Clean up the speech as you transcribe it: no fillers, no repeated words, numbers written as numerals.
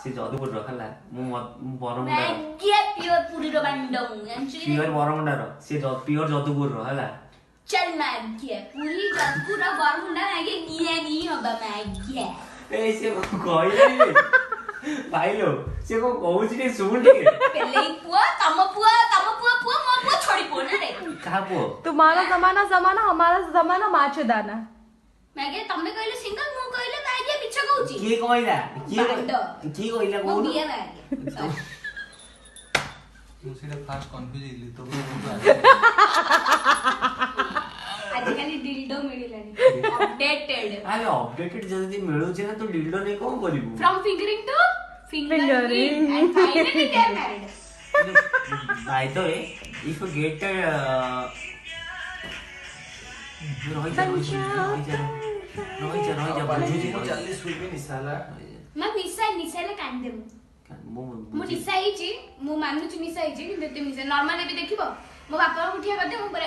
से जादूपुर रखला मु बरमुंडा मैगे प्योर पूरी रो बंडों प्योर बरमुंडा रो से प्योर जादूपुर रो हला चल मैगे पूरी जादूपुर रो बरमुंडा मैगे निया हबा मैगे ए से कहले भाईलो से को कहू छी सुन ଟିକେ पहले पुआ तम पुआ मो पुआ छोड़ी पो ना रे का पो तुम्हारा जमाना जमाना हमारा जमाना माचेदाना मैगे तम्मे कहले सिंगल मु कहले मैगे पिछा कहूची के कहला की कहला मो को बिया मैगे मुझे फास्ट कंफ्यूज इली तो आजकल डिल्डो मिलिलानी अपडेटेड अरे अपडेटेड जल्दी मिलू छै ना तो डिल्डो ने कोन करिवु from fingering to Fingering. and finally they are married. by the way if you get चालीस रुपये निशाला मैं निशाले कान दे मु निशा हिची मु मानुची निशा हिची किंतु ते निशा नॉर्मल भी देखिबो मो बापा उठिया करदे मु पर